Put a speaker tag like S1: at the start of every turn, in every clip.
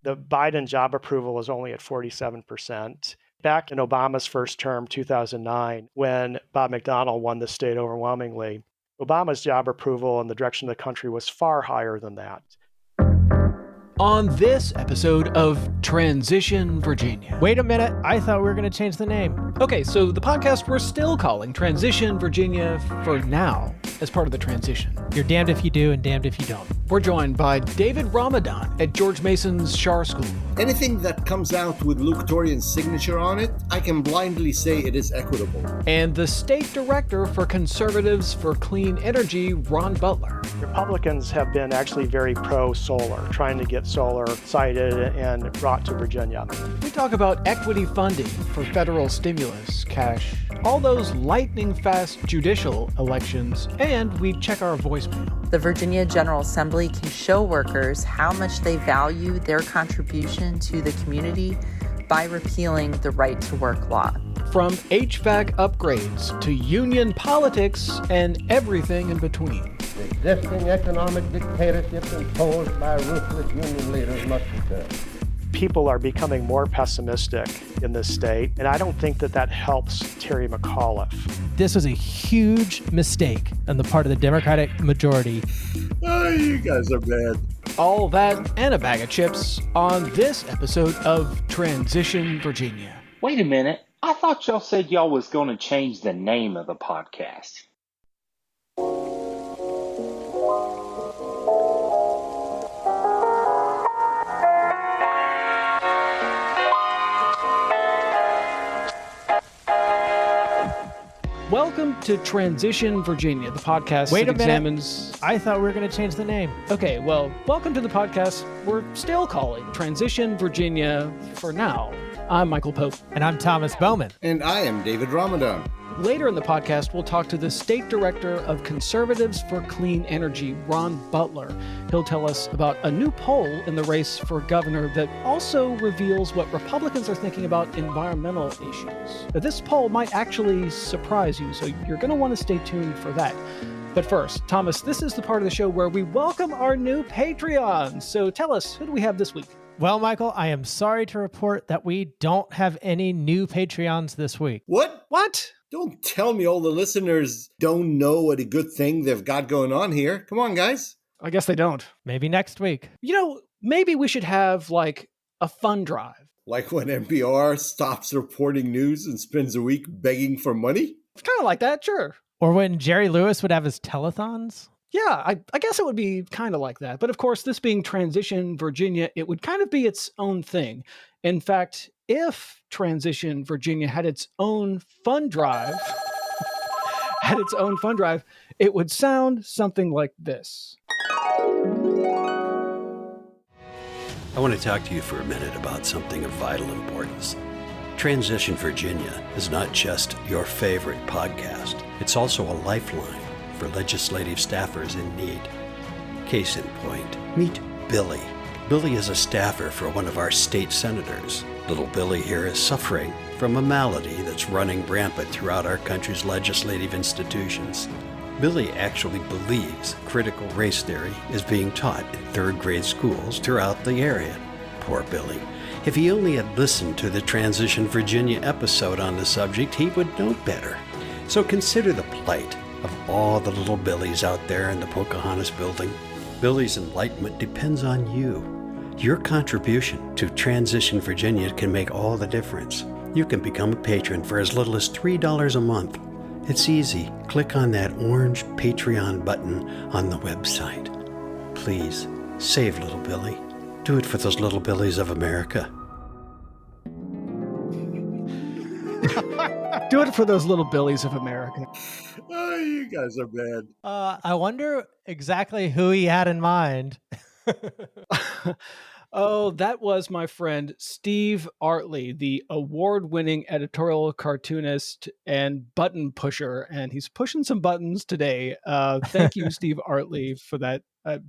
S1: The Biden job approval is only at 47%. Back in Obama's first term, 2009, when Bob McDonnell won the state overwhelmingly, Obama's job approval in the direction of the country was far higher than that.
S2: On this episode of Transition Virginia.
S3: Wait a minute, I thought we were going to change the name.
S2: Okay, so the podcast we're still calling Transition Virginia for now, as part of the transition.
S3: You're damned if you do and damned if you don't.
S2: We're joined by David Ramadan at George Mason's Schar School.
S4: Anything that comes out with Luke Torian's signature on it, I can blindly say it is equitable.
S2: And the State Director for Conservatives for Clean Energy, Ron Butler.
S1: Republicans have been actually very pro-solar, trying to get solar sited and brought to Virginia.
S2: We talk about equity funding for federal stimulus, cash, all those lightning-fast judicial elections, and we check our voicemail.
S5: The Virginia General Assembly can show workers how much they value their contribution to the community by repealing the right to work law.
S2: From HVAC upgrades to union politics and everything in between.
S6: The existing economic dictatorship imposed by ruthless union leaders must return.
S1: People are becoming more pessimistic in this state, and I don't think that helps Terry McAuliffe.
S3: This was a huge mistake on the part of the Democratic majority.
S4: Oh, you guys are bad.
S2: All that and a bag of chips on this episode of Transition Virginia.
S7: Wait a minute. I thought y'all said y'all was going to change the name of the podcast.
S2: Welcome to Transition Virginia, the podcast
S3: Wait
S2: that
S3: a minute,
S2: examines...
S3: I thought we were going to change the name.
S2: Okay, well, welcome to the podcast we're still calling Transition Virginia for now. I'm Michael Pope.
S3: And I'm Thomas Bowman.
S4: And I am David Ramadan.
S2: Later in the podcast, we'll talk to the State Director of Conservatives for Clean Energy, Ron Butler. He'll tell us about a new poll in the race for governor that also reveals what Republicans are thinking about environmental issues. Now, this poll might actually surprise you, so you're going to want to stay tuned for that. But first, Thomas, this is the part of the show where we welcome our new Patreons. So tell us, who do we have this week?
S3: Well, Michael, I am sorry to report that we don't have any new Patreons this week.
S4: What? Don't tell me all the listeners don't know what a good thing they've got going on here. Come on, guys.
S2: I guess they don't.
S3: Maybe next week.
S2: You know, maybe we should have, like, a fund drive.
S4: Like when NPR stops reporting news and spends a week begging for money?
S2: It's kind of like that, sure.
S3: Or when Jerry Lewis would have his telethons?
S2: Yeah, I guess it would be kind of like that. But of course, this being Transition Virginia, it would kind of be its own thing. In fact, if Transition Virginia had its own fund drive, it would sound something like this.
S8: I want to talk to you for a minute about something of vital importance. Transition Virginia is not just your favorite podcast. It's also a lifeline for legislative staffers in need. Case in point, meet Billy. Billy is a staffer for one of our state senators. Little Billy here is suffering from a malady that's running rampant throughout our country's legislative institutions. Billy actually believes critical race theory is being taught in third grade schools throughout the area. Poor Billy. If he only had listened to the Transition Virginia episode on the subject, he would know better. So consider the plight of all the little Billies out there in the Pocahontas building. Billy's enlightenment depends on you. Your contribution to Transition Virginia can make all the difference. You can become a patron for as little as $3 a month. It's easy. Click on that orange Patreon button on the website. Please, save little Billy. Do it for those little Billies of America.
S2: Do it for those little Billies of America.
S4: Oh, you guys are bad.
S3: I wonder exactly who he had in mind.
S2: Oh, that was my friend Steve Artley, the award-winning editorial cartoonist and button pusher, and he's pushing some buttons today. Thank you, Steve Artley, for that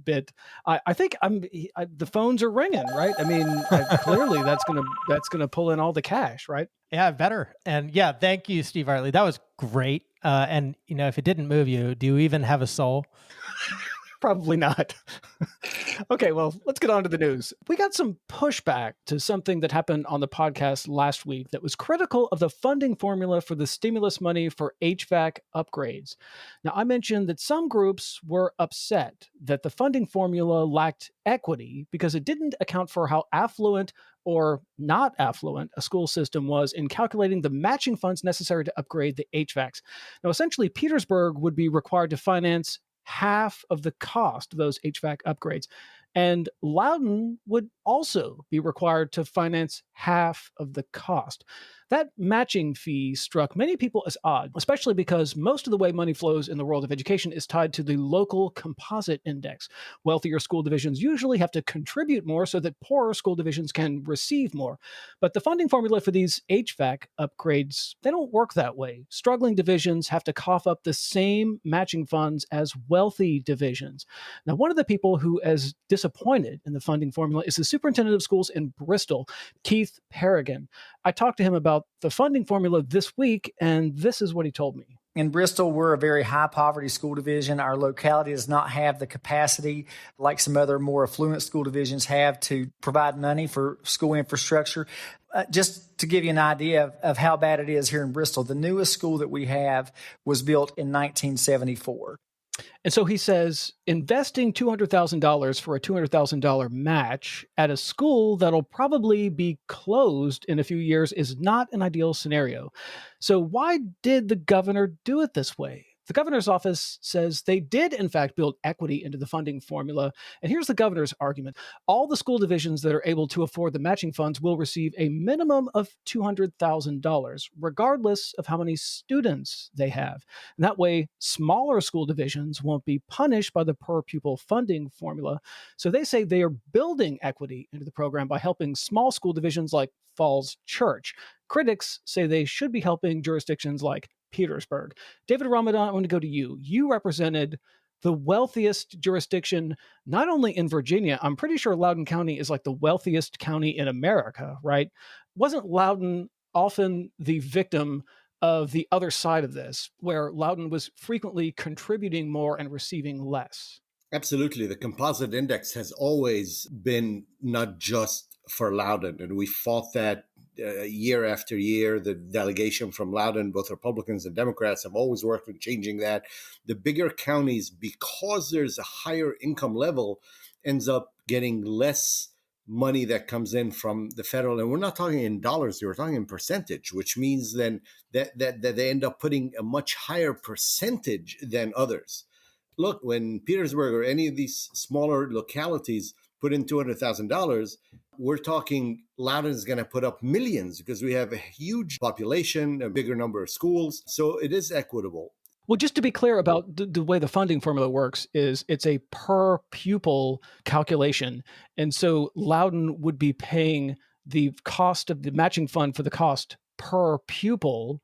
S2: bit. I think the phones are ringing, right? I mean, clearly that's gonna pull in all the cash, right?
S3: Yeah, better. And yeah, thank you, Steve Artley. That was great. And you know, if it didn't move you, do you even have a soul?
S2: Probably not. Okay, well, let's get on to the news. We got some pushback to something that happened on the podcast last week that was critical of the funding formula for the stimulus money for HVAC upgrades. Now, I mentioned that some groups were upset that the funding formula lacked equity because it didn't account for how affluent or not affluent a school system was in calculating the matching funds necessary to upgrade the HVACs. Now, essentially, Petersburg would be required to finance half of the cost of those HVAC upgrades. And Loudoun would also be required to finance half of the cost. That matching fee struck many people as odd, especially because most of the way money flows in the world of education is tied to the local composite index. Wealthier school divisions usually have to contribute more so that poorer school divisions can receive more. But the funding formula for these HVAC upgrades, they don't work that way. Struggling divisions have to cough up the same matching funds as wealthy divisions. Now, one of the people who is disappointed in the funding formula is the superintendent of schools in Bristol, Keith Paragon. I talked to him about the funding formula this week, and this is what he told me.
S9: In Bristol, we're a very high poverty school division. Our locality does not have the capacity like some other more affluent school divisions have to provide money for school infrastructure. Just to give you an idea of how bad it is here in Bristol, the newest school that we have was built in 1974.
S2: And so he says investing $200,000 for a $200,000 match at a school that'll probably be closed in a few years is not an ideal scenario. So why did the governor do it this way? The governor's office says they did, in fact, build equity into the funding formula. And here's the governor's argument. All the school divisions that are able to afford the matching funds will receive a minimum of $200,000, regardless of how many students they have. And that way, smaller school divisions won't be punished by the per pupil funding formula. So they say they are building equity into the program by helping small school divisions like Falls Church. Critics say they should be helping jurisdictions like Petersburg. David Ramadan, I want to go to you. You represented the wealthiest jurisdiction, not only in Virginia. I'm pretty sure Loudoun County is like the wealthiest county in America, right? Wasn't Loudoun often the victim of the other side of this, where Loudoun was frequently contributing more and receiving less?
S4: Absolutely. The composite index has always been not just for Loudoun, and we fought that year after year. The delegation from Loudoun, both Republicans and Democrats, have always worked on changing that. The bigger counties, because there's a higher income level, ends up getting less money that comes in from the federal. And we're not talking in dollars, we're talking in percentage, which means then that they end up putting a much higher percentage than others. Look, when Petersburg or any of these smaller localities put in $200,000, we're talking Loudoun is going to put up millions because we have a huge population, a bigger number of schools. So it is equitable.
S2: Well, just to be clear about the way the funding formula works is it's a per pupil calculation. And so Loudoun would be paying the cost of the matching fund for the cost per pupil.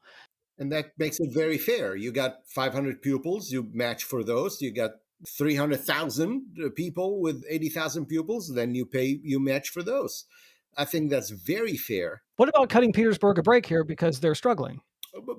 S4: And that makes it very fair. You got 500 pupils, you match for those. You got 300,000 people with 80,000 pupils, then you match for those. I think that's very fair.
S2: What about cutting Petersburg a break here because they're struggling?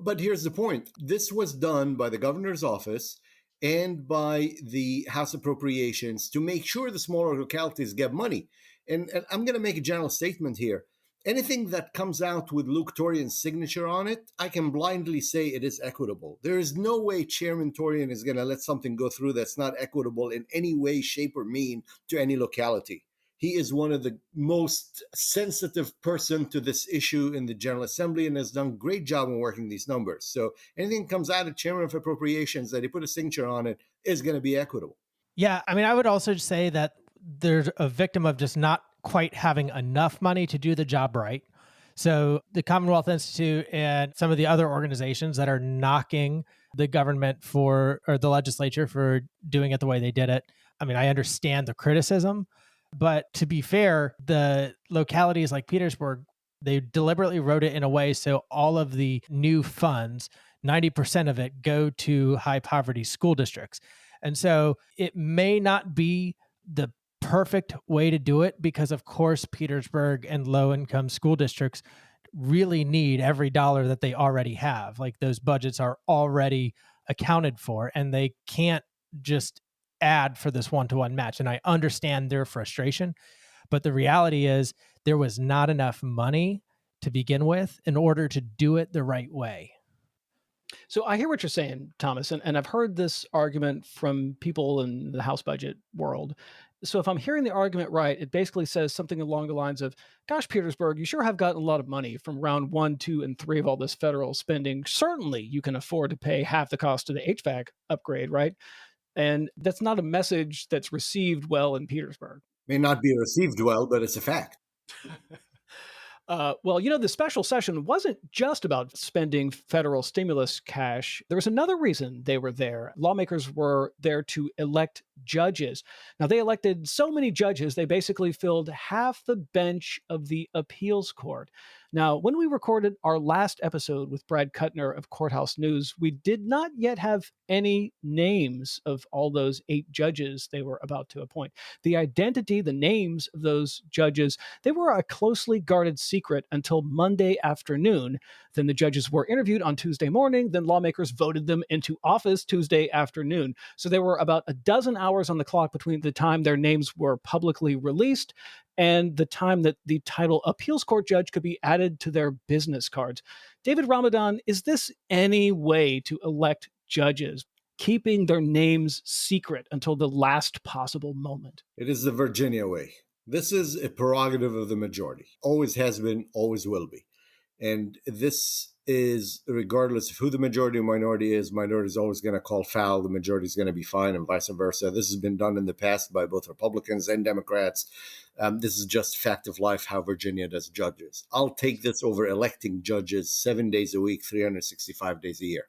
S4: But here's the point. This was done by the governor's office and by the House Appropriations to make sure the smaller localities get money. And I'm going to make a general statement here. Anything that comes out with Luke Torian's signature on it, I can blindly say it is equitable. There is no way Chairman Torian is going to let something go through that's not equitable in any way, shape, or mean to any locality. He is one of the most sensitive person to this issue in the General Assembly and has done a great job in working these numbers. So anything that comes out of Chairman of Appropriations that he put a signature on it is going to be equitable.
S3: Yeah, I mean, I would also say that there's a victim of just not quite having enough money to do the job right. So the Commonwealth Institute and some of the other organizations that are knocking the government or the legislature for doing it the way they did it. I mean, I understand the criticism, but to be fair, the localities like Petersburg, they deliberately wrote it in a way so all of the new funds, 90% of it go to high poverty school districts. And so it may not be the perfect way to do it because, of course, Petersburg and low-income school districts really need every dollar that they already have. Like those budgets are already accounted for, and they can't just ad for this one-to-one match. And I understand their frustration, but the reality is there was not enough money to begin with in order to do it the right way.
S2: So I hear what you're saying, Thomas, and I've heard this argument from people in the House budget world. So if I'm hearing the argument right, it basically says something along the lines of, gosh, Petersburg, you sure have gotten a lot of money from round 1, 2, and 3 of all this federal spending. Certainly you can afford to pay half the cost of the HVAC upgrade, right? And that's not a message that's received well in Petersburg.
S4: May not be received well, but it's a fact.
S2: Well, the special session wasn't just about spending federal stimulus cash. There was another reason they were there. Lawmakers were there to elect judges. Now, they elected so many judges, they basically filled half the bench of the appeals court. Now, when we recorded our last episode with Brad Kuttner of Courthouse News, we did not yet have any names of all those 8 judges they were about to appoint. The identity, the names of those judges, they were a closely guarded secret until Monday afternoon. Then the judges were interviewed on Tuesday morning. Then lawmakers voted them into office Tuesday afternoon. So there were about a dozen hours on the clock between the time their names were publicly released and the time that the title appeals court judge could be added to their business cards. David Ramadan, is this any way to elect judges, keeping their names secret until the last possible moment?
S4: It is the Virginia way. This is a prerogative of the majority. Always has been, always will be. And this is regardless of who the majority or minority is always going to call foul. The majority is going to be fine and vice versa. This has been done in the past by both Republicans and Democrats. This is just fact of life, how Virginia does judges. I'll take this over electing judges 7 days a week, 365 days a year.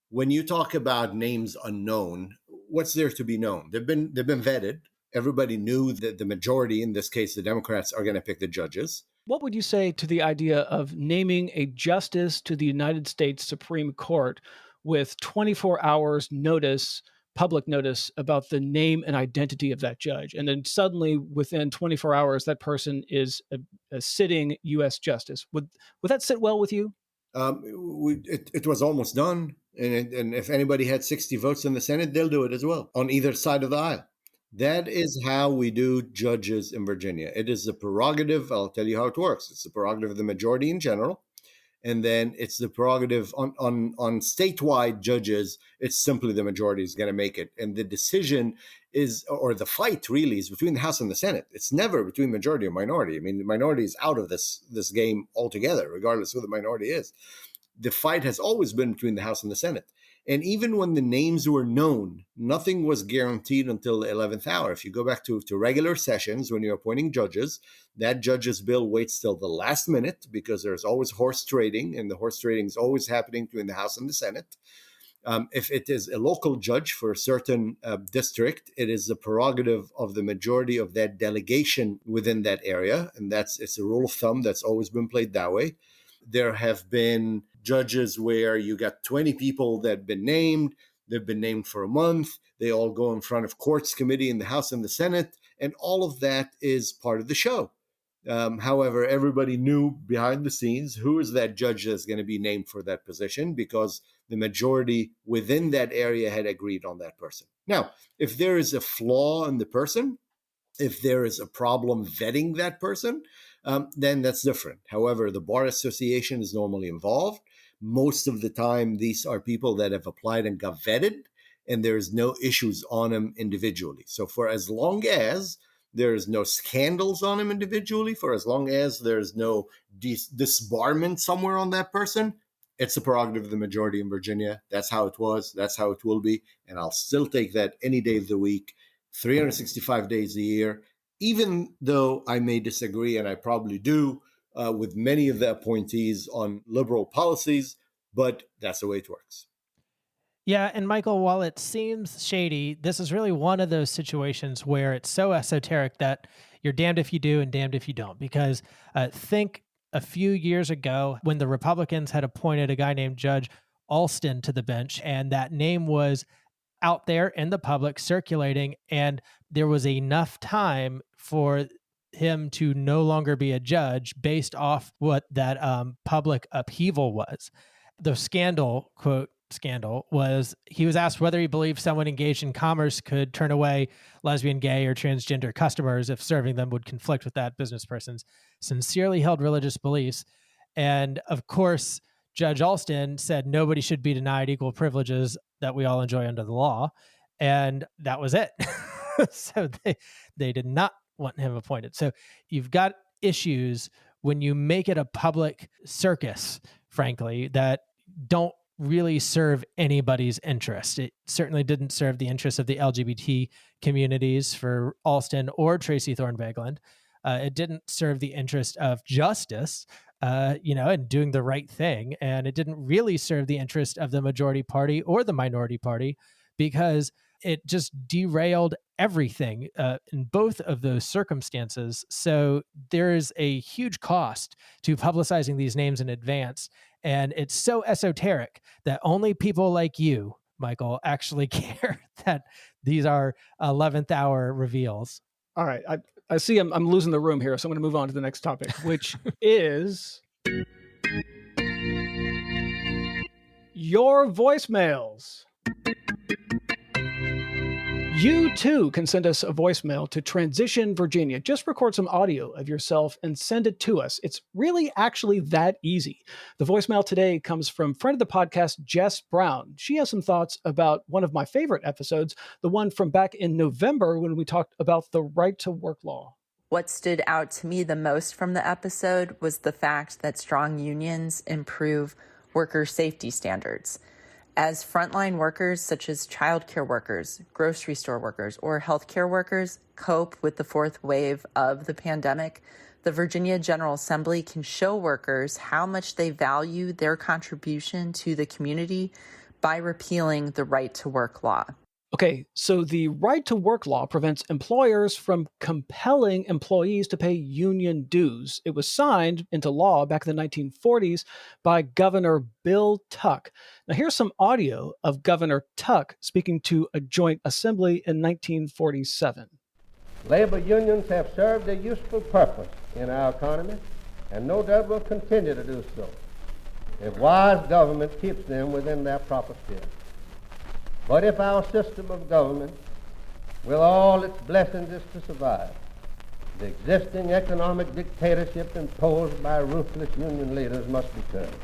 S4: When you talk about names unknown, what's there to be known? They've been vetted. Everybody knew that the majority, in this case, the Democrats, are going to pick the judges.
S2: What would you say to the idea of naming a justice to the United States Supreme Court with 24 hours notice, public notice about the name and identity of that judge? And then suddenly within 24 hours, that person is a sitting U.S. justice. Would that sit well with you?
S4: It was almost done. And if anybody had 60 votes in the Senate, they'll do it as well on either side of the aisle. That is how we do judges in Virginia. It is the prerogative. I'll tell you how it works. It's the prerogative of the majority in general. And then it's the prerogative on statewide judges. It's simply the majority is going to make it. And the decision is, or the fight really is between the House and the Senate. It's never between majority or minority. I mean, the minority is out of this game altogether, regardless who the minority is. The fight has always been between the House and the Senate. And even when the names were known, nothing was guaranteed until the 11th hour. If you go back to regular sessions, when you're appointing judges, that judge's bill waits till the last minute because there's always horse trading, and the horse trading is always happening between the House and the Senate. If it is a local judge for a certain district, it is the prerogative of the majority of that delegation within that area. And it's a rule of thumb that's always been played that way. There have been judges where you got 20 people that have been named. They've been named for a month. They all go in front of courts committee in the House and the Senate. And all of that is part of the show. However, everybody knew behind the scenes who is that judge that's going to be named for that position because the majority within that area had agreed on that person. Now, if there is a flaw in the person, if there is a problem vetting that person, then that's different. However, the Bar Association is normally involved. Most of the time, these are people that have applied and got vetted, and there's no issues on them individually. So for as long as there's no scandals on them individually, for as long as there's no disbarment somewhere on that person, it's the prerogative of the majority in Virginia. That's how it was. That's how it will be. And I'll still take that any day of the week, 365 days a year, even though I may disagree, and I probably do, with many of the appointees on liberal policies, but that's the way it works.
S3: Yeah, and Michael, while it seems shady, this is really one of those situations where it's so esoteric that you're damned if you do and damned if you don't. Because think a few years ago when the Republicans had appointed a guy named Judge Alston to the bench, and that name was out there in the public circulating, and there was enough time for him to no longer be a judge based off what that public upheaval was. The scandal, quote, scandal was he was asked whether he believed someone engaged in commerce could turn away lesbian, gay, or transgender customers if serving them would conflict with that business person's sincerely held religious beliefs. And of course, Judge Alston said nobody should be denied equal privileges that we all enjoy under the law. And that was it. So they did not want him appointed. So you've got issues when you make it a public circus, frankly, that don't really serve anybody's interest. It certainly didn't serve the interests of the LGBT communities for Alston or Tracy Thorn-Vagland. It didn't serve the interest of justice, and doing the right thing. And it didn't really serve the interest of the majority party or the minority party, because it just derailed everything in both of those circumstances. So there's a huge cost to publicizing these names in advance. And it's so esoteric that only people like you, Michael, actually care that these are 11th hour reveals.
S2: All right. I see I'm losing the room here, so I'm going to move on to the next topic, which is your voicemails. You too can send us a voicemail to Transition Virginia. Just record some audio of yourself and send it to us. It's really actually that easy. The voicemail today comes from friend of the podcast, Jess Brown. She has some thoughts about one of my favorite episodes, the one from back in November when we talked about the right to work law.
S5: What stood out to me the most from the episode was the fact that strong unions improve worker safety standards. As frontline workers, such as childcare workers, grocery store workers, or healthcare workers, cope with the fourth wave of the pandemic, the Virginia General Assembly can show workers how much they value their contribution to the community by repealing the right to work law.
S2: Okay, so the right to work law prevents employers from compelling employees to pay union dues. It was signed into law back in the 1940s by Governor Bill Tuck. Now here's some audio of Governor Tuck speaking to a joint assembly in 1947.
S6: Labor unions have served a useful purpose in our economy, and no doubt will continue to do so if wise government keeps them within their proper sphere. But if our system of government, with all its blessings, is to survive, the existing economic dictatorship imposed by ruthless union leaders must be curbed.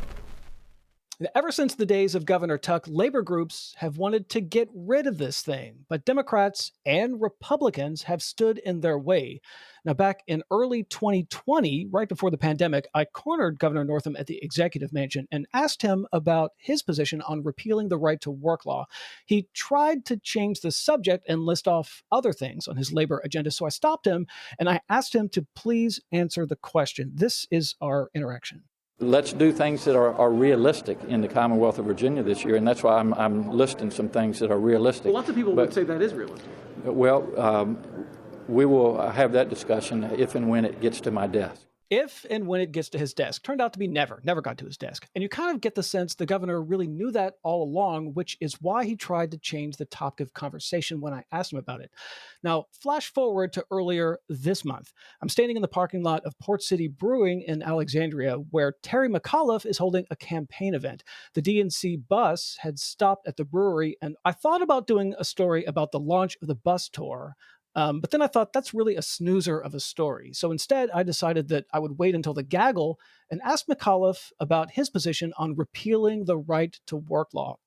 S2: Ever since the days of Governor Tuck, labor groups have wanted to get rid of this thing, but Democrats and Republicans have stood in their way. Now, back in early 2020, right before the pandemic, I cornered Governor Northam at the executive mansion and asked him about his position on repealing the right to work law. He tried to change the subject and list off other things on his labor agenda, so I stopped him and I asked him to please answer the question. This is our interaction.
S10: Let's do things that are realistic in the Commonwealth of Virginia this year, and that's why I'm listing some things that are realistic.
S2: Well, lots of people would say that is realistic.
S10: Well, we will have that discussion if and when it gets to my desk.
S2: If and when it gets to his desk. Turned out to be never got to his desk. And you kind of get the sense the governor really knew that all along, which is why he tried to change the topic of conversation when I asked him about it. Now, flash forward to earlier this month. I'm standing in the parking lot of Port City Brewing in Alexandria, where Terry McAuliffe is holding a campaign event. The DNC bus had stopped at the brewery, and I thought about doing a story about the launch of the bus tour. But then I thought that's really a snoozer of a story. So instead, I decided that I would wait until the gaggle and ask McAuliffe about his position on repealing the right to work law.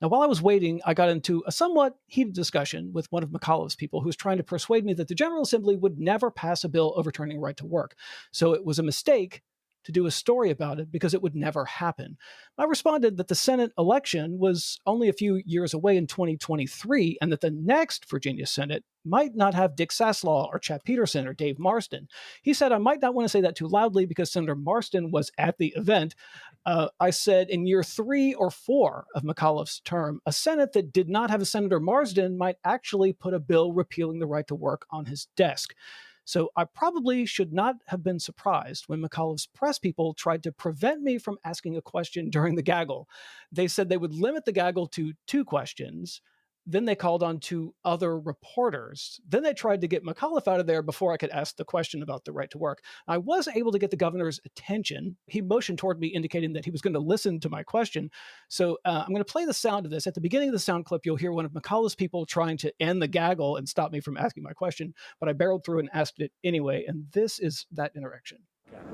S2: Now, while I was waiting, I got into a somewhat heated discussion with one of McAuliffe's people who was trying to persuade me that the General Assembly would never pass a bill overturning right to work. So it was a mistake to do a story about it because it would never happen. I responded that the Senate election was only a few years away in 2023 and that the next Virginia Senate might not have Dick Saslaw or Chap Peterson or Dave Marsden. He said I might not want to say that too loudly because Senator Marsden was at the event. I said in year 3 or 4 of McAuliffe's term, a Senate that did not have a Senator Marsden might actually put a bill repealing the right to work on his desk. So I probably should not have been surprised when McAuliffe's press people tried to prevent me from asking a question during the gaggle. They said they would limit the gaggle to 2 questions, Then they called on two other reporters. Then they tried to get McAuliffe out of there before I could ask the question about the right to work. I was able to get the governor's attention. He motioned toward me, indicating that he was going to listen to my question. So I'm going to play the sound of this. At the beginning of the sound clip, you'll hear one of McAuliffe's people trying to end the gaggle and stop me from asking my question, but I barreled through and asked it anyway. And this is that interaction.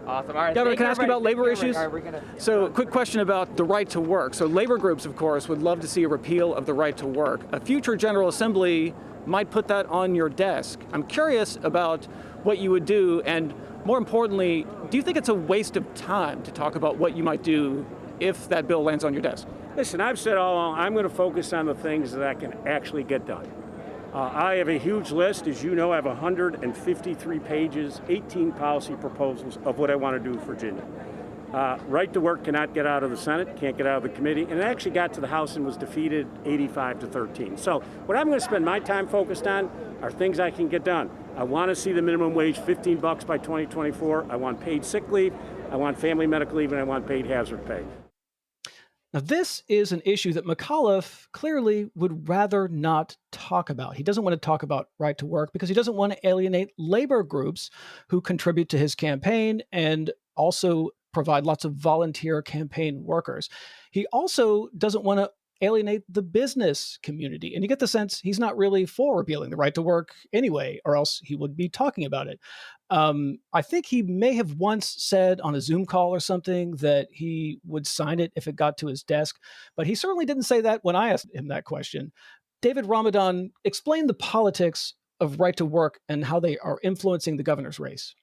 S11: Awesome. All right.
S2: Governor, can I ask you about labor issues?
S11: All right,
S2: So, quick question about the right to work. So, labor groups, of course, would love to see a repeal of the right to work. A future General Assembly might put that on your desk. I'm curious about what you would do, and more importantly, do you think it's a waste of time to talk about what you might do if that bill lands on your desk?
S12: Listen, I've said all along, I'm going to focus on the things that I can actually get done. I have a huge list. As you know, I have 153 pages, 18 policy proposals of what I want to do for Virginia. Right to work cannot get out of the Senate, can't get out of the committee, and it actually got to the House and was defeated 85-13. So what I'm going to spend my time focused on are things I can get done. I want to see the minimum wage $15 by 2024. I want paid sick leave, I want family medical leave, and I want paid hazard pay.
S2: Now, this is an issue that McAuliffe clearly would rather not talk about. He doesn't want to talk about right to work because he doesn't want to alienate labor groups who contribute to his campaign and also provide lots of volunteer campaign workers. He also doesn't want to alienate the business community. And you get the sense he's not really for repealing the right to work anyway, or else he would be talking about it. I think he may have once said on a Zoom call or something that he would sign it if it got to his desk, but he certainly didn't say that when I asked him that question. David Ramadan, explain the politics of right to work and how they are influencing the governor's race.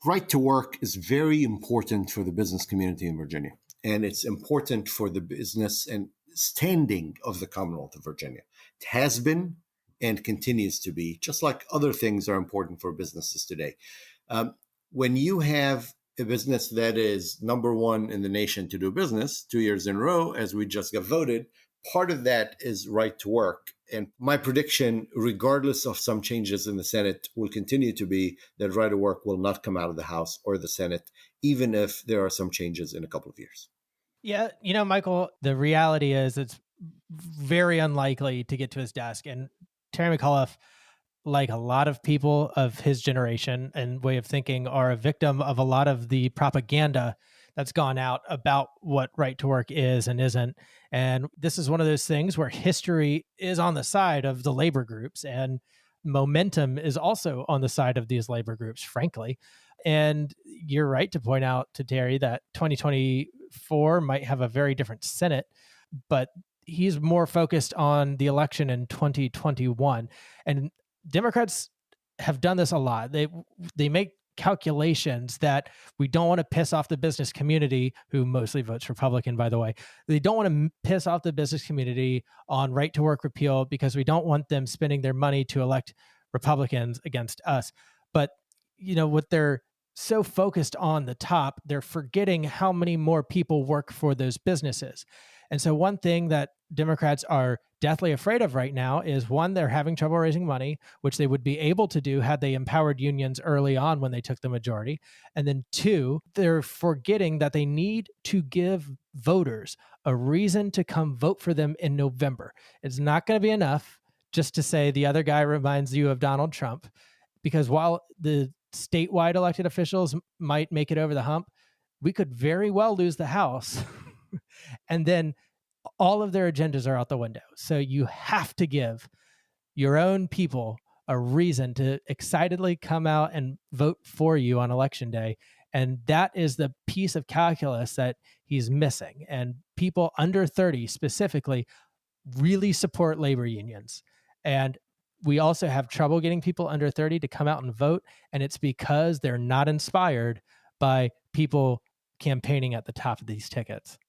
S4: Right to work is very important for the business community in Virginia, and it's important for the business and standing of the Commonwealth of Virginia. It has been and continues to be, just like other things are important for businesses today. When you have a business that is number one in the nation to do business 2 years in a row, as we just got voted, part of that is right to work. And my prediction, regardless of some changes in the Senate, will continue to be that right to work will not come out of the House or the Senate, even if there are some changes in a couple of years.
S3: Yeah, Michael, the reality is it's very unlikely to get to his desk. And Terry McAuliffe, like a lot of people of his generation and way of thinking, are a victim of a lot of the propaganda that's gone out about what right to work is and isn't. And this is one of those things where history is on the side of the labor groups, and momentum is also on the side of these labor groups, frankly. And you're right to point out to Terry that 2024 might have a very different Senate, but he's more focused on the election in 2021. And Democrats have done this a lot. They make calculations that we don't want to piss off the business community, who mostly votes Republican, by the way. They don't want to piss off the business community on right to work repeal because we don't want them spending their money to elect Republicans against us. But, what they're so focused on the top, they're forgetting how many more people work for those businesses. And so one thing that Democrats are deathly afraid of right now is, one, they're having trouble raising money, which they would be able to do had they empowered unions early on when they took the majority. And then two, they're forgetting that they need to give voters a reason to come vote for them in November. It's not going to be enough just to say the other guy reminds you of Donald Trump, because while the statewide elected officials might make it over the hump, we could very well lose the House. And then all of their agendas are out the window. So you have to give your own people a reason to excitedly come out and vote for you on election day. And that is the piece of calculus that he's missing. And people under 30 specifically really support labor unions. And we also have trouble getting people under 30 to come out and vote. And it's because they're not inspired by people campaigning at the top of these tickets.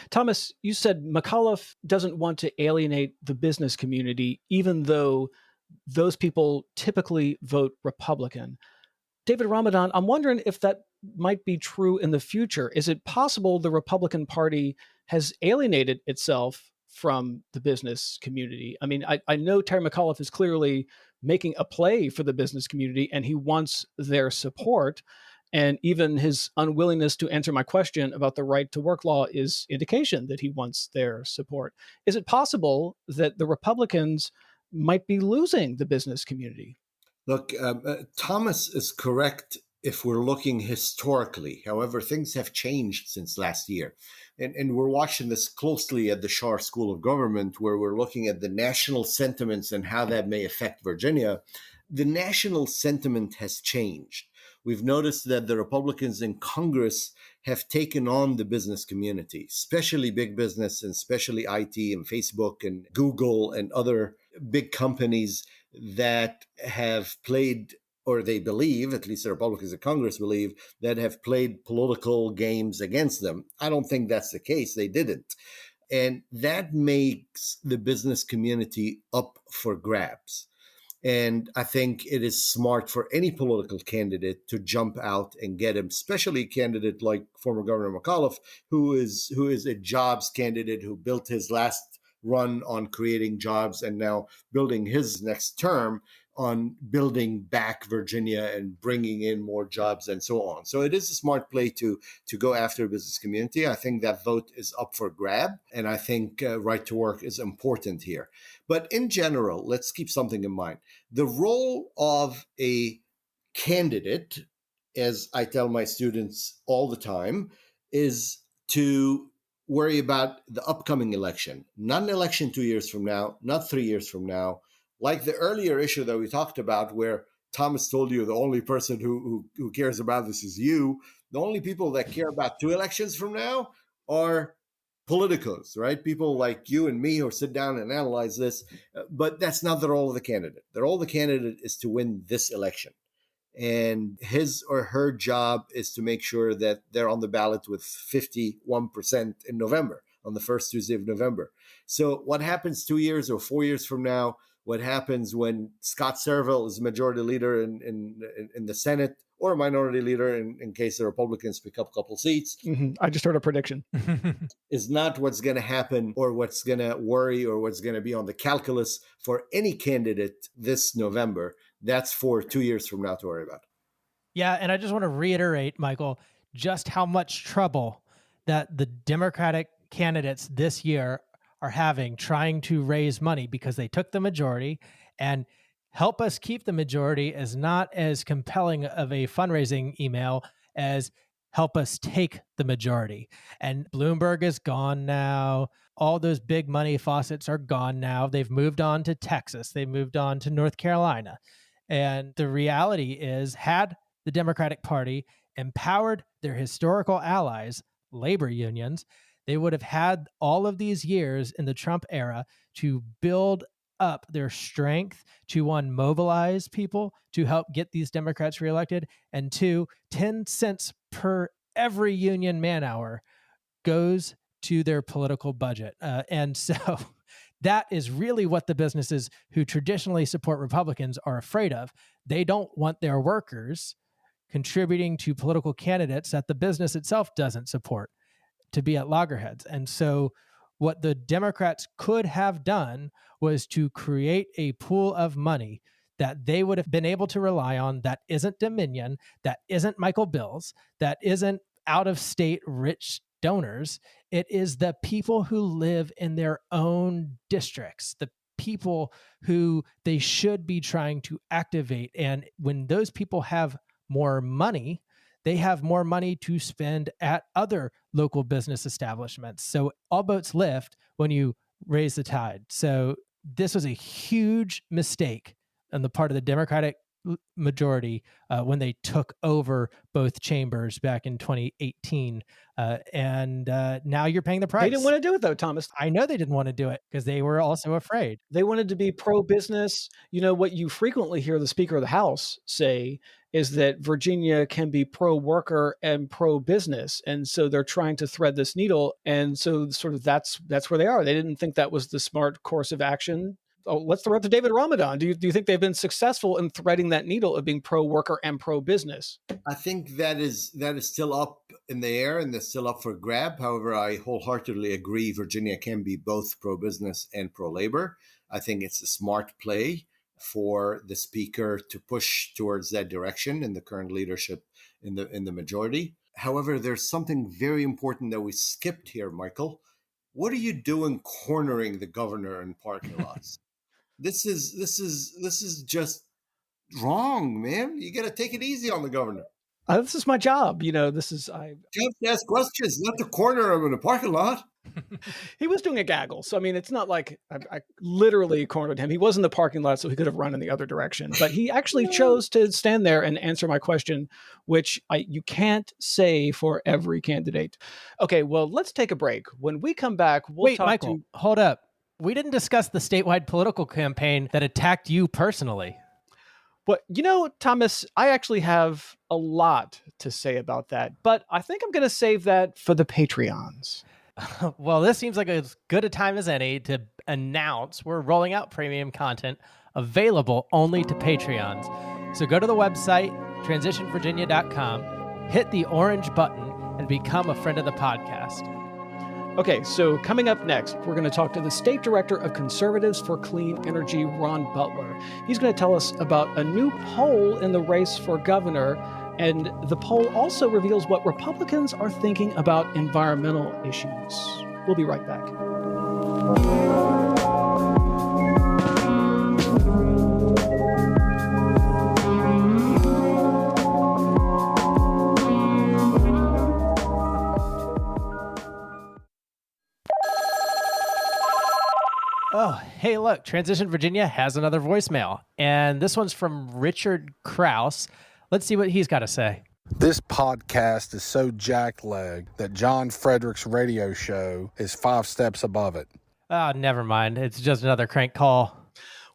S2: Thomas, you said McAuliffe doesn't want to alienate the business community, even though those people typically vote Republican. David Ramadan, I'm wondering if that might be true in the future. Is it possible the Republican Party has alienated itself from the business community? I mean, I know Terry McAuliffe is clearly making a play for the business community and he wants their support. And even his unwillingness to answer my question about the right to work law is indication that he wants their support. Is it possible that the Republicans might be losing the business community?
S4: Look, Thomas is correct if we're looking historically. However, things have changed since last year. And we're watching this closely at the Schar School of Government, where we're looking at the national sentiments and how that may affect Virginia. The national sentiment has changed. We've noticed that the Republicans in Congress have taken on the business community, especially big business and especially IT and Facebook and Google and other big companies that have played, or they believe, at least the Republicans in Congress believe, that have played political games against them. I don't think that's the case. They didn't. And that makes the business community up for grabs. And I think it is smart for any political candidate to jump out and get him, especially a candidate like former Governor McAuliffe, who is a jobs candidate who built his last run on creating jobs and now building his next term on building back Virginia and bringing in more jobs and so on. So it is a smart play to go after a business community. I think that vote is up for grab, and I think right to work is important here. But in general, let's keep something in mind. The role of a candidate, as I tell my students all the time, is to worry about the upcoming election, not an election 2 years from now, not 3 years from now, like the earlier issue that we talked about, where Thomas told you the only person who cares about this is you. The only people that care about 2 elections from now are politicos, right? People like you and me who sit down and analyze this. But that's not the role of the candidate. The role of the candidate is to win this election. And his or her job is to make sure that they're on the ballot with 51% in November, on the first Tuesday of November. So what happens 2 years or 4 years from now? What happens when Scott Serville is majority leader in the Senate, or a minority leader in case the Republicans pick up a couple seats?
S2: Mm-hmm. I just heard a prediction.
S4: Is not what's going to happen or what's going to worry or what's going to be on the calculus for any candidate this November. That's for 2 years from now to worry about.
S3: Yeah, and I just want to reiterate, Michael, just how much trouble that the Democratic candidates this year are having trying to raise money because they took the majority, and help us keep the majority is not as compelling of a fundraising email as help us take the majority. And Bloomberg is gone now. All those big money faucets are gone now. They've moved on to Texas. They've moved on to North Carolina. And the reality is, had the Democratic Party empowered their historical allies, labor unions, they would have had all of these years in the Trump era to build up their strength to, one, mobilize people to help get these Democrats reelected, and two, 10 cents per every union man hour goes to their political budget. And so that is really what the businesses who traditionally support Republicans are afraid of. They don't want their workers contributing to political candidates that the business itself doesn't support to be at loggerheads. And so what the Democrats could have done was to create a pool of money that they would have been able to rely on, that isn't Dominion, that isn't Michael Bills, that isn't out-of-state rich donors. It is the people who live in their own districts, the people who they should be trying to activate. And when those people have more money, they have more money to spend at other local business establishments. So all boats lift when you raise the tide. So this was a huge mistake on the part of the Democratic majority when they took over both chambers back in 2018. And now you're paying the price.
S2: They didn't want to do it, though, Thomas.
S3: I know they didn't want to do it because they were also afraid.
S2: They wanted to be pro-business. You know, what you frequently hear the Speaker of the House say is that Virginia can be pro-worker and pro-business. And so they're trying to thread this needle. And so sort of that's where they are. They didn't think that was the smart course of action. Oh, let's throw it to David Ramadan. Do you think they've been successful in threading that needle of being pro-worker and pro-business?
S4: I think that is still up in the air and that's still up for grab. However, I wholeheartedly agree Virginia can be both pro-business and pro-labor. I think it's a smart play. for the speaker to push towards that direction in the current leadership in the majority. However, there's something very important that we skipped here, Michael. What are you doing cornering the governor in parking lots? This is just wrong, man. You got to take it easy on the governor.
S2: This is my job.
S4: You have to ask questions, not to corner him in a parking lot.
S2: He was doing a gaggle. So, I mean, it's not like I literally cornered him. He was in the parking lot, so he could have run in the other direction. But he actually chose to stand there and answer my question, which you can't say for every candidate. Okay, well, let's take a break. When we come back, we'll talk
S3: Michael, hold up. We didn't discuss the statewide political campaign that attacked you personally.
S2: But, Thomas, I actually have a lot to say about that. But I think I'm going to save that for the Patreons.
S3: Well, this seems like as good a time as any to announce we're rolling out premium content available only to Patreons. So go to the website, transitionvirginia.com, hit the orange button, and become a friend of the podcast.
S2: Okay, so coming up next, we're going to talk to the State Director of Conservatives for Clean Energy, Ron Butler. He's going to tell us about a new poll in the race for governor, and the poll also reveals what Republicans are thinking about environmental issues. We'll be right back.
S3: Oh, hey, look, Transition Virginia has another voicemail, and this one's from Richard Krause. Let's see what he's got to say.
S11: This podcast is so jackleg that John Frederick's radio show is 5 steps above it.
S3: Oh, never mind. It's just another crank call.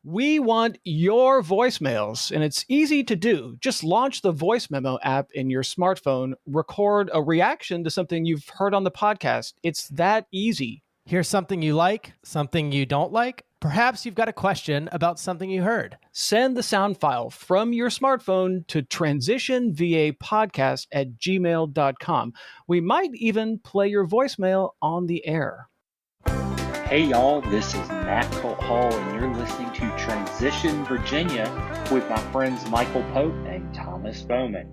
S2: We want your voicemails, and it's easy to do. Just launch the Voice Memo app in your smartphone, record a reaction to something you've heard on the podcast. It's that easy.
S3: Here's something you like, something you don't like. Perhaps you've got a question about something you heard.
S2: Send the sound file from your smartphone to transitionvapodcast@gmail.com. We might even play your voicemail on the air.
S7: Hey y'all, this is Matt Colt Hall, and you're listening to Transition Virginia with my friends Michael Pope and Thomas Bowman.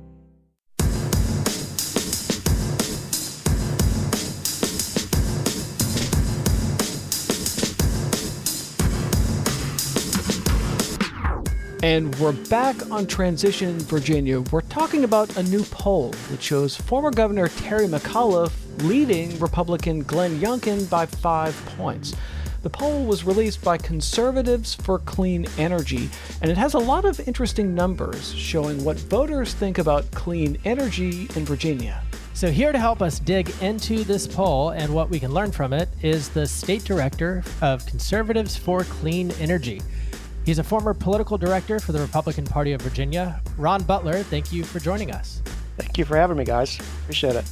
S2: And we're back on Transition Virginia. We're talking about a new poll that shows former Governor Terry McAuliffe leading Republican Glenn Youngkin by 5 points. The poll was released by Conservatives for Clean Energy, and it has a lot of interesting numbers showing what voters think about clean energy in Virginia.
S3: So here to help us dig into this poll and what we can learn from it is the State Director of Conservatives for Clean Energy. He's a former political director for the Republican Party of Virginia. Ron Butler, thank you for joining us.
S1: Thank you for having me, guys. Appreciate it.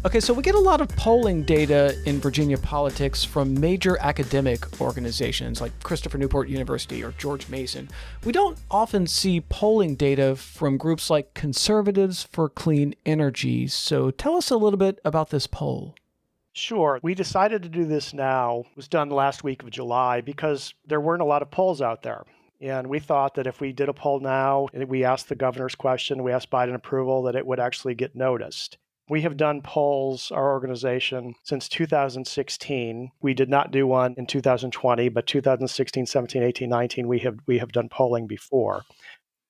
S2: Okay, so we get a lot of polling data in Virginia politics from major academic organizations like Christopher Newport University or George Mason. We don't often see polling data from groups like Conservatives for Clean Energy. So tell us a little bit about this poll.
S1: Sure. We decided to do this now. It was done the last week of July because there weren't a lot of polls out there. And we thought that if we did a poll now, and we asked the governor's question, we asked Biden approval, that it would actually get noticed. We have done polls, our organization, since 2016. We did not do one in 2020, but 2016, 17, 18, 19, we have done polling before.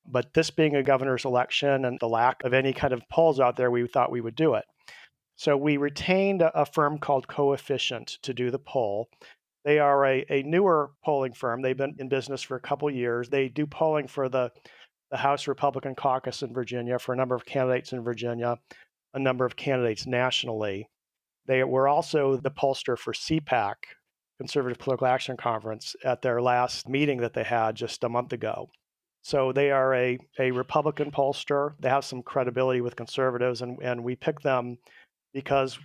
S1: But this being a governor's election and the lack of any kind of polls out there, we thought we would do it. So we retained a firm called Coefficient to do the poll. They are a newer polling firm. They've been in business for a couple years. They do polling for the House Republican Caucus in Virginia, for a number of candidates in Virginia, a number of candidates nationally. They were also the pollster for CPAC, Conservative Political Action Conference, at their last meeting that they had just a month ago. So they are a Republican pollster. They have some credibility with conservatives, and we picked them because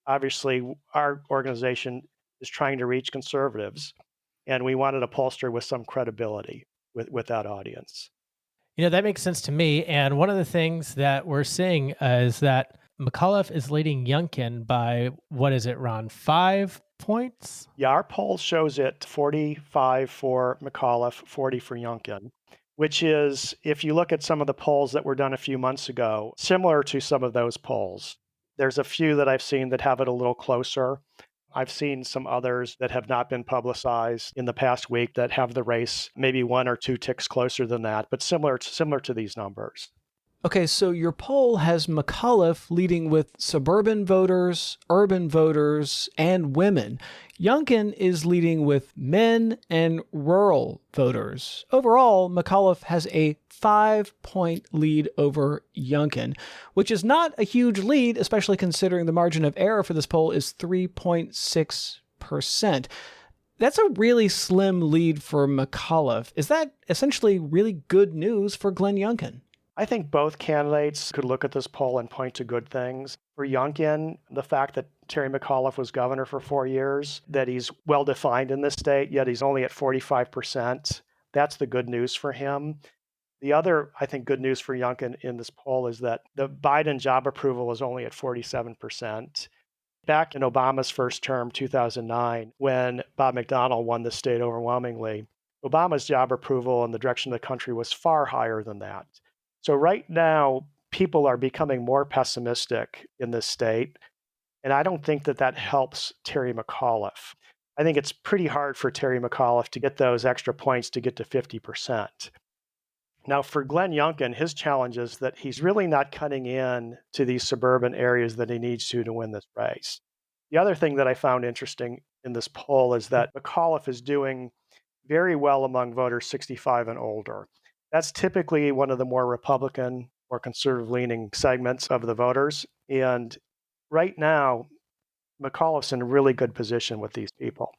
S1: obviously our organization is trying to reach conservatives, and we wanted a pollster with some credibility with that audience.
S3: You know, that makes sense to me. And one of the things that we're seeing is that McAuliffe is leading Youngkin by, what is it, Ron, 5 points?
S1: Yeah, our poll shows it 45 for McAuliffe, 40 for Youngkin, which is, if you look at some of the polls that were done a few months ago, similar to some of those polls. There's a few that I've seen that have it a little closer. I've seen some others that have not been publicized in the past week that have the race maybe 1 or 2 ticks closer than that, but similar to these numbers.
S2: Okay, so your poll has McAuliffe leading with suburban voters, urban voters, and women. Youngkin is leading with men and rural voters. Overall, McAuliffe has a 5-point lead over Youngkin, which is not a huge lead, especially considering the margin of error for this poll is 3.6%. That's a really slim lead for McAuliffe. Is that essentially really good news for Glenn Youngkin?
S1: I think both candidates could look at this poll and point to good things. For Youngkin, the fact that Terry McAuliffe was governor for 4 years, that he's well defined in this state, yet he's only at 45%. That's the good news for him. The other, I think, good news for Youngkin in this poll is that the Biden job approval is only at 47%. Back in Obama's first term, 2009, when Bob McDonnell won the state overwhelmingly, Obama's job approval in the direction of the country was far higher than that. So right now, people are becoming more pessimistic in this state, and I don't think that helps Terry McAuliffe. I think it's pretty hard for Terry McAuliffe to get those extra points to get to 50%. Now, for Glenn Youngkin, his challenge is that he's really not cutting in to these suburban areas that he needs to win this race. The other thing that I found interesting in this poll is that McAuliffe is doing very well among voters 65 and older. That's typically one of the more Republican or conservative-leaning segments of the voters. And right now, McAuliffe's in a really good position with these people.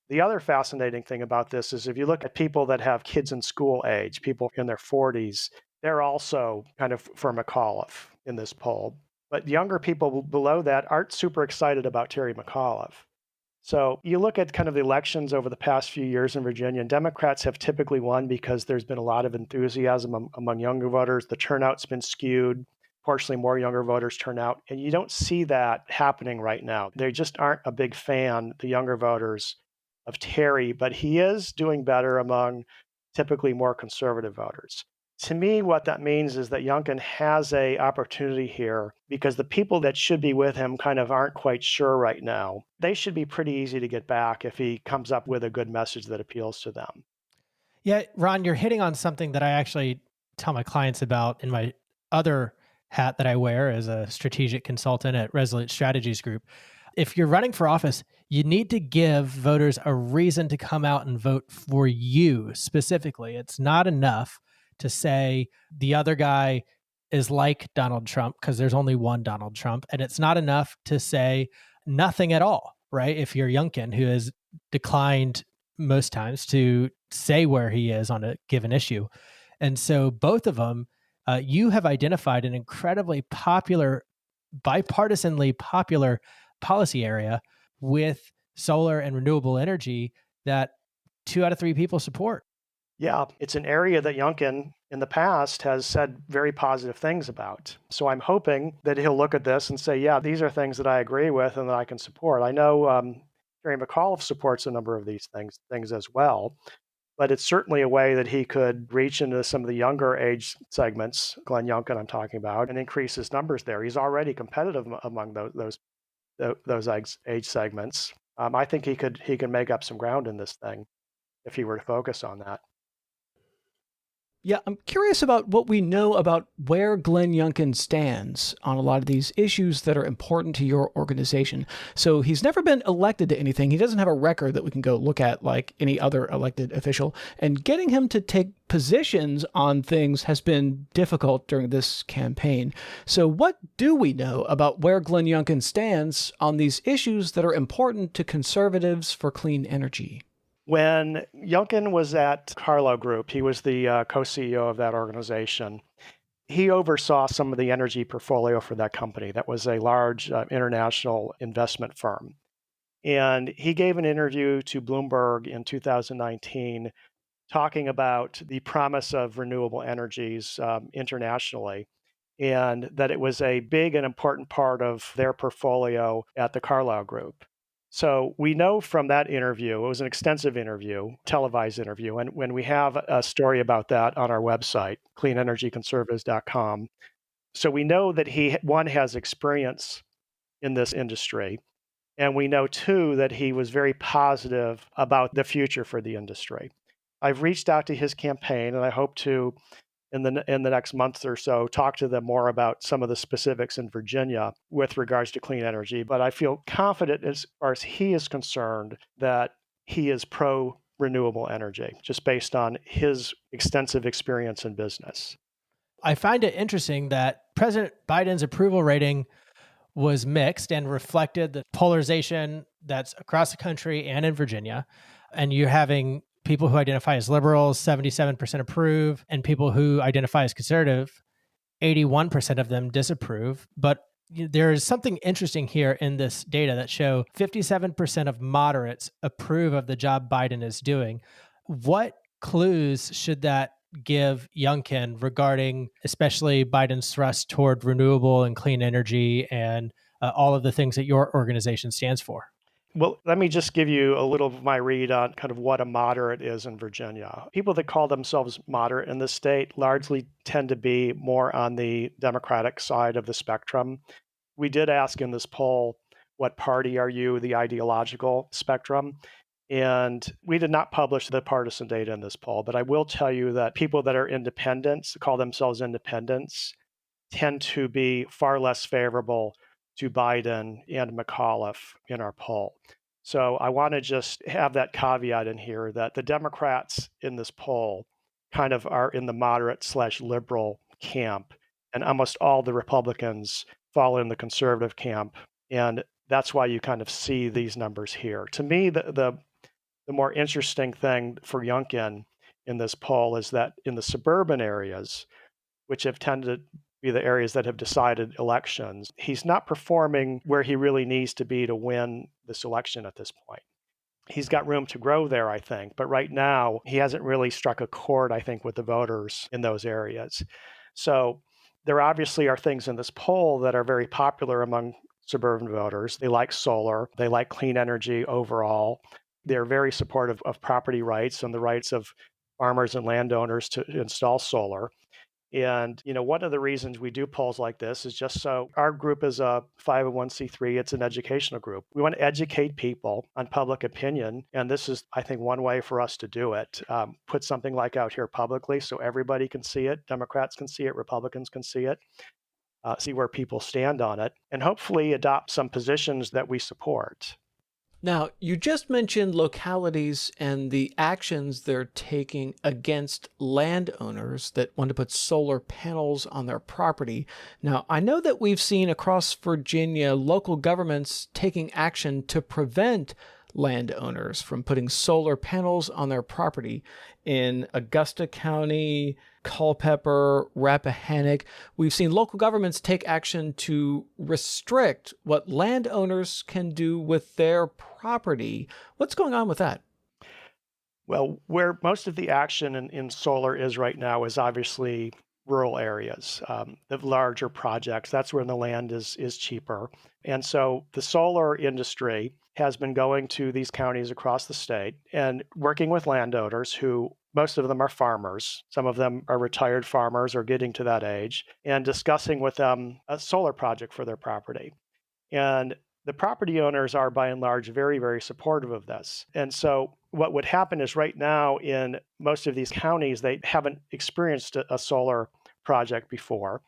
S1: The other fascinating thing about this is if you look at people that have kids in school age, people in their 40s, they're also kind of for McAuliffe in this poll. But younger people below that aren't super excited about Terry McAuliffe. So you look at kind of the elections over the past few years in Virginia, and Democrats have typically won because there's been a lot of enthusiasm among younger voters. The turnout's been skewed. Fortunately, more younger voters turn out. And you don't see that happening right now. They just aren't a big fan, the younger voters, of Terry, but he is doing better among typically more conservative voters. To me, what that means is that Youngkin has an opportunity here because the people that should be with him kind of aren't quite sure right now. They should be pretty easy to get back if he comes up with a good message that appeals to them.
S3: Yeah, Ron, you're hitting on something that I actually tell my clients about in my other hat that I wear as a strategic consultant at Resolute Strategies Group. If you're running for office, you need to give voters a reason to come out and vote for you specifically. It's not enough to say the other guy is like Donald Trump because there's only one Donald Trump. And it's not enough to say nothing at all, right? If you're Youngkin, who has declined most times to say where he is on a given issue. And so both of them, you have identified an incredibly popular, bipartisanly popular policy area with solar and renewable energy that 2 out of 3 people support.
S1: Yeah, it's an area that Youngkin in the past has said very positive things about. So I'm hoping that he'll look at this and say, yeah, these are things that I agree with and that I can support. I know Terry McAuliffe supports a number of these things as well, but it's certainly a way that he could reach into some of the younger age segments, Glenn Youngkin I'm talking about, and increase his numbers there. He's already competitive among those age segments. I think he could make up some ground in this thing if he were to focus on that.
S2: Yeah, I'm curious about what we know about where Glenn Youngkin stands on a lot of these issues that are important to your organization. So he's never been elected to anything. He doesn't have a record that we can go look at like any other elected official. And getting him to take positions on things has been difficult during this campaign. So what do we know about where Glenn Youngkin stands on these issues that are important to conservatives for clean energy?
S1: When Youngkin was at Carlyle Group, he was the co-CEO of that organization. He oversaw some of the energy portfolio for that company. That was a large international investment firm. And he gave an interview to Bloomberg in 2019 talking about the promise of renewable energies internationally, and that it was a big and important part of their portfolio at the Carlyle Group. So we know from that interview, it was an extensive interview, televised interview, and when we have a story about that on our website, cleanenergyconservatives.com. So we know that one, has experience in this industry, and we know, too, that he was very positive about the future for the industry. I've reached out to his campaign, and I hope to, in the next month or so, talk to them more about some of the specifics in Virginia with regards to clean energy. But I feel confident, as far as he is concerned, that he is pro renewable energy, just based on his extensive experience in business.
S3: I find it interesting that President Biden's approval rating was mixed and reflected the polarization that's across the country and in Virginia. And you're having people who identify as liberals, 77% approve, and people who identify as conservative, 81% of them disapprove. But there is something interesting here in this data that show 57% of moderates approve of the job Biden is doing. What clues should that give Youngkin regarding especially Biden's thrust toward renewable and clean energy and all of the things that your organization stands for?
S1: Well, let me just give you a little of my read on kind of what a moderate is in Virginia. People that call themselves moderate in the state largely tend to be more on the Democratic side of the spectrum. We did ask in this poll, what party are you, the ideological spectrum? And we did not publish the partisan data in this poll, but I will tell you that people that are independents, call themselves independents, tend to be far less favorable to Biden and McAuliffe in our poll. So I want to just have that caveat in here that the Democrats in this poll kind of are in the moderate/liberal camp, and almost all the Republicans fall in the conservative camp. And that's why you kind of see these numbers here. To me, the more interesting thing for Youngkin in this poll is that in the suburban areas, which have tended to be the areas that have decided elections, he's not performing where he really needs to be to win this election at this point. He's got room to grow there, I think, but right now he hasn't really struck a chord, I think, with the voters in those areas. So there obviously are things in this poll that are very popular among suburban voters. They like solar, they like clean energy overall. They're very supportive of property rights and the rights of farmers and landowners to install solar. And, one of the reasons we do polls like this is just so our group is a 501c3. It's an educational group. We want to educate people on public opinion. And this is, I think, one way for us to do it. Put something like out here publicly so everybody can see it. Democrats can see it. Republicans can see it. See where people stand on it. And hopefully adopt some positions that we support.
S2: Now, you just mentioned localities and the actions they're taking against landowners that want to put solar panels on their property. Now, I know that we've seen across Virginia local governments taking action to prevent landowners from putting solar panels on their property. In Augusta County, Culpeper, Rappahannock, we've seen local governments take action to restrict what landowners can do with their property. What's going on with that?
S1: Well, where most of the action in solar is right now is obviously rural areas, the larger projects. That's where the land is cheaper. And so the solar industry has been going to these counties across the state and working with landowners who, most of them are farmers. Some of them are retired farmers or getting to that age, and discussing with them a solar project for their property. And the property owners are by and large very, very supportive of this. And so what would happen is right now in most of these counties, they haven't experienced a solar project before.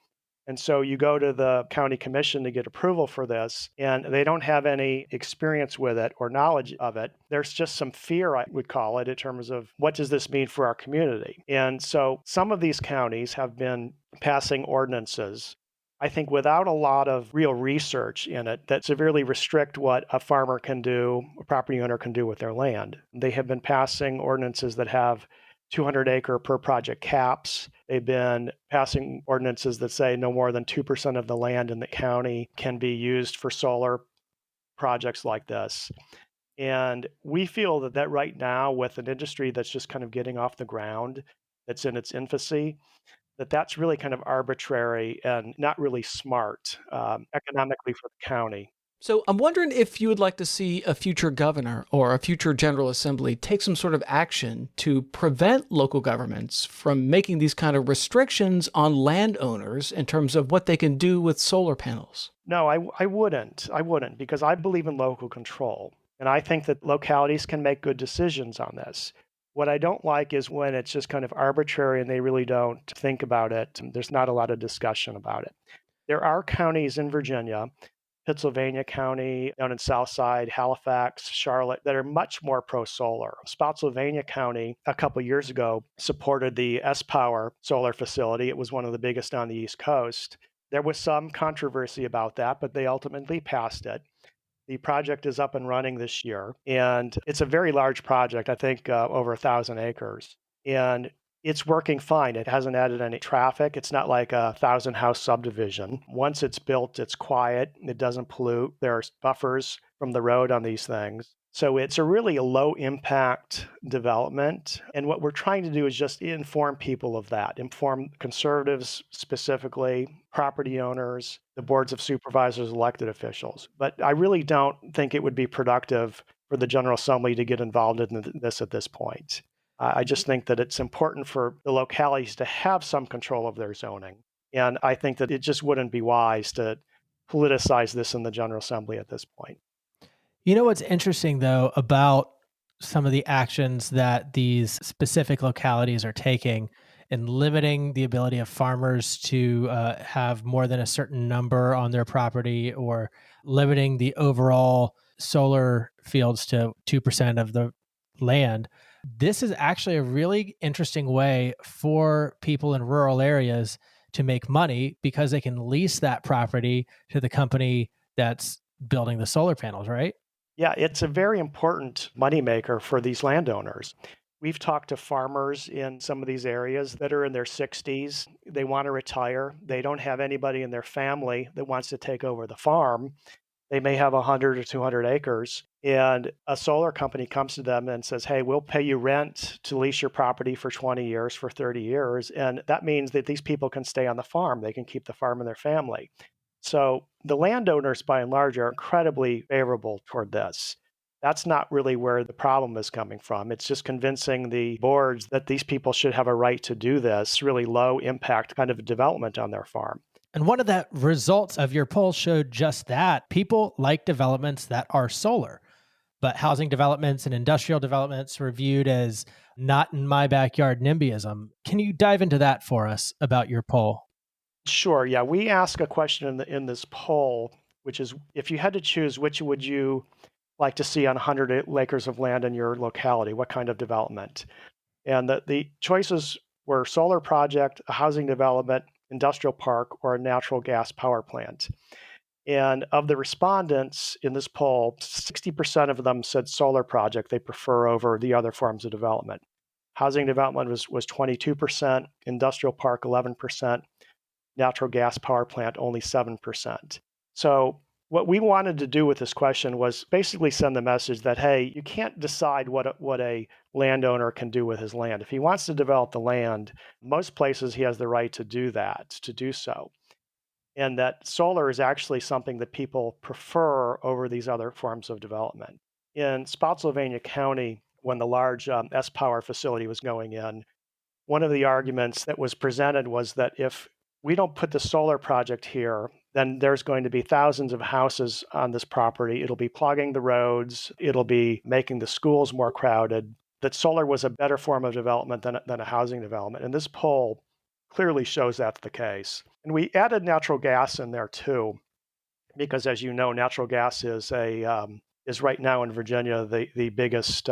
S1: And so you go to the county commission to get approval for this, and they don't have any experience with it or knowledge of it. There's just some fear, I would call it, in terms of what does this mean for our community? And so some of these counties have been passing ordinances, I think without a lot of real research in it, that severely restrict what a farmer can do, a property owner can do with their land. They have been passing ordinances that have 200-acre per project caps. They've been passing ordinances that say no more than 2% of the land in the county can be used for solar projects like this. And we feel that right now, with an industry that's just kind of getting off the ground, that's in its infancy, that's really kind of arbitrary and not really smart economically for the county.
S2: So I'm wondering if you would like to see a future governor or a future General Assembly take some sort of action to prevent local governments from making these kind of restrictions on landowners in terms of what they can do with solar panels.
S1: No, I wouldn't. I wouldn't, because I believe in local control. And I think that localities can make good decisions on this. What I don't like is when it's just kind of arbitrary and they really don't think about it. There's not a lot of discussion about it. There are counties in Virginia, Pittsylvania County, down in Southside, Halifax, Charlotte, that are much more pro-solar. Spotsylvania County, a couple years ago, supported the S-Power solar facility. It was one of the biggest on the East Coast. There was some controversy about that, but they ultimately passed it. The project is up and running this year, and it's a very large project, I think over 1,000 acres. And it's working fine. It hasn't added any traffic. It's not like a 1,000-house subdivision. Once it's built, it's quiet. It doesn't pollute. There are buffers from the road on these things. So it's a really low-impact development. And what we're trying to do is just inform people of that, inform conservatives specifically, property owners, the boards of supervisors, elected officials. But I really don't think it would be productive for the General Assembly to get involved in this at this point. I just think that it's important for the localities to have some control of their zoning. And I think that it just wouldn't be wise to politicize this in the General Assembly at this point.
S3: You know what's interesting, though, about some of the actions that these specific localities are taking in limiting the ability of farmers to have more than a certain number on their property, or limiting the overall solar fields to 2% of the land. This is actually a really interesting way for people in rural areas to make money, because they can lease that property to the company that's building the solar panels, right?
S1: Yeah, it's a very important moneymaker for these landowners. We've talked to farmers in some of these areas that are in their 60s. They want to retire. They don't have anybody in their family that wants to take over the farm. They may have 100 or 200 acres, and a solar company comes to them and says, hey, we'll pay you rent to lease your property for 20 years, for 30 years. And that means that these people can stay on the farm. They can keep the farm in their family. So the landowners, by and large, are incredibly favorable toward this. That's not really where the problem is coming from. It's just convincing the boards that these people should have a right to do this really low impact kind of development on their farm.
S3: And one of the results of your poll showed just that. People like developments that are solar, but housing developments and industrial developments were viewed as not in my backyard NIMBYism. Can you dive into that for us about your poll?
S1: Sure. Yeah, we ask a question in this poll, which is, if you had to choose, which would you like to see on 100 acres of land in your locality? What kind of development? And the choices were solar project, a housing development, industrial park, or a natural gas power plant. And of the respondents in this poll, 60% of them said solar project they prefer over the other forms of development. Housing development was 22%, industrial park 11%, natural gas power plant only 7%. So what we wanted to do with this question was basically send the message that, hey, you can't decide what a landowner can do with his land. If he wants to develop the land, most places he has the right to do that, to do so. And that solar is actually something that people prefer over these other forms of development. In Spotsylvania County, when the large S-Power facility was going in, one of the arguments that was presented was that if we don't put the solar project here, then there's going to be thousands of houses on this property. It'll be clogging the roads. It'll be making the schools more crowded. That solar was a better form of development than a housing development. And this poll clearly shows that's the case. And we added natural gas in there too, because as you know, natural gas is right now in Virginia, the biggest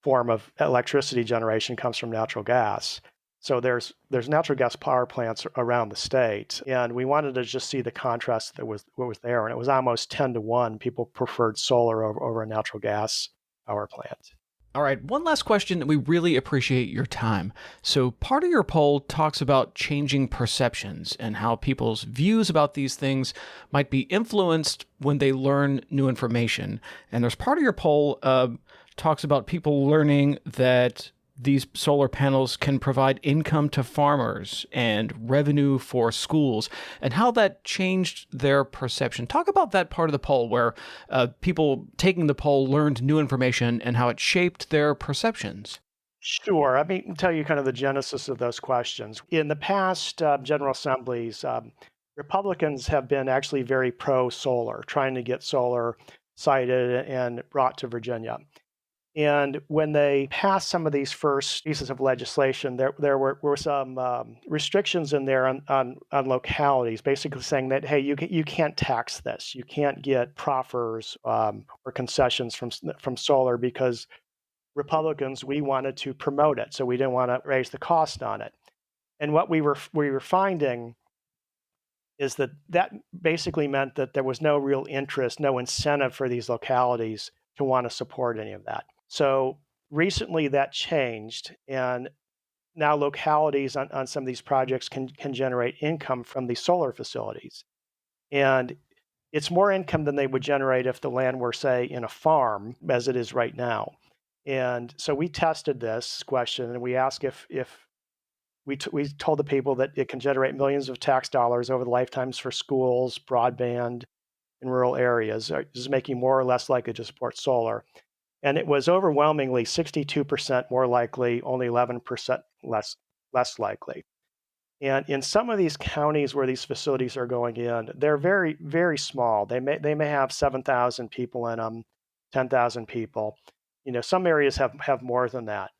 S1: form of electricity generation comes from natural gas. So there's natural gas power plants around the state, and we wanted to just see the contrast that was what was there, and it was almost 10-1. People preferred solar over a natural gas power plant.
S2: All right, one last question. We really appreciate your time. So part of your poll talks about changing perceptions and how people's views about these things might be influenced when they learn new information. And there's part of your poll talks about people learning that these solar panels can provide income to farmers and revenue for schools, and how that changed their perception. Talk about that part of the poll where people taking the poll learned new information and how it shaped their perceptions.
S1: Sure. I mean, tell you kind of the genesis of those questions. In the past General Assemblies, Republicans have been actually very pro-solar, trying to get solar sited and brought to Virginia. And when they passed some of these first pieces of legislation, there were some restrictions in there on localities, basically saying that, hey, you can't tax this. You can't get proffers or concessions from solar because Republicans, we wanted to promote it, so we didn't want to raise the cost on it. And what we were finding is that basically meant that there was no real interest, no incentive for these localities to want to support any of that. So recently that changed, and now localities on some of these projects can generate income from these solar facilities. And it's more income than they would generate if the land were, say, in a farm, as it is right now. And so we tested this question, and we asked if we told the people that it can generate millions of tax dollars over the lifetimes for schools, broadband in rural areas. Is making more or less likely to support solar. And it was overwhelmingly 62% more likely, only 11% less likely. And in some of these counties where these facilities are going in, they're very, very small. They may have 7,000 people in them, 10,000 people. You know, some areas have more than that.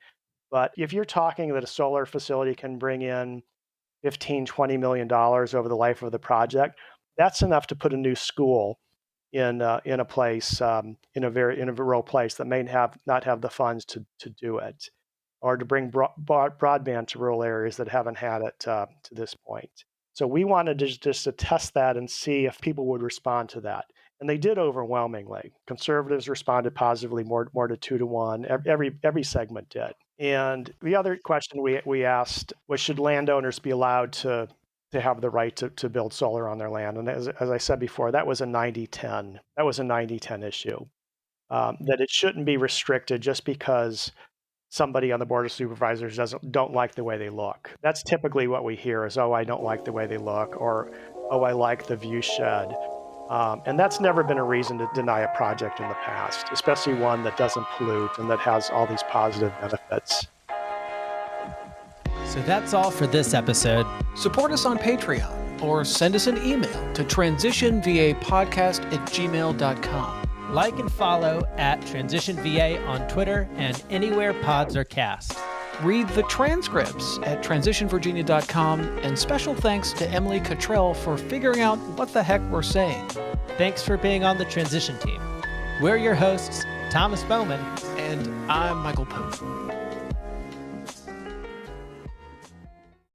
S1: But if you're talking that a solar facility can bring in $15-20 million over the life of the project, that's enough to put a new school in a place, in a rural place that may not have the funds to do it, or to bring broadband to rural areas that haven't had it to this point. So we wanted to just to test that and see if people would respond to that. And they did overwhelmingly. Conservatives responded positively, more to 2-1. Every segment did. And the other question we asked was, should landowners be allowed to have the right to build solar on their land? And as I said before, that was a 90-10. That was a 90-10 issue. That it shouldn't be restricted just because somebody on the Board of Supervisors don't like the way they look. That's typically what we hear is, oh, I don't like the way they look, or, oh, I like the view shed. And that's never been a reason to deny a project in the past, especially one that doesn't pollute and that has all these positive benefits.
S3: So that's all for this episode.
S2: Support us on Patreon or send us an email to transitionvapodcast@gmail.com.
S3: Like and follow @TransitionVA on Twitter and anywhere pods are cast.
S2: Read the transcripts at transitionvirginia.com, and special thanks to Emily Cottrell for figuring out what the heck we're saying.
S3: Thanks for being on the transition team. We're your hosts, Thomas Bowman.
S2: And I'm Michael Pope.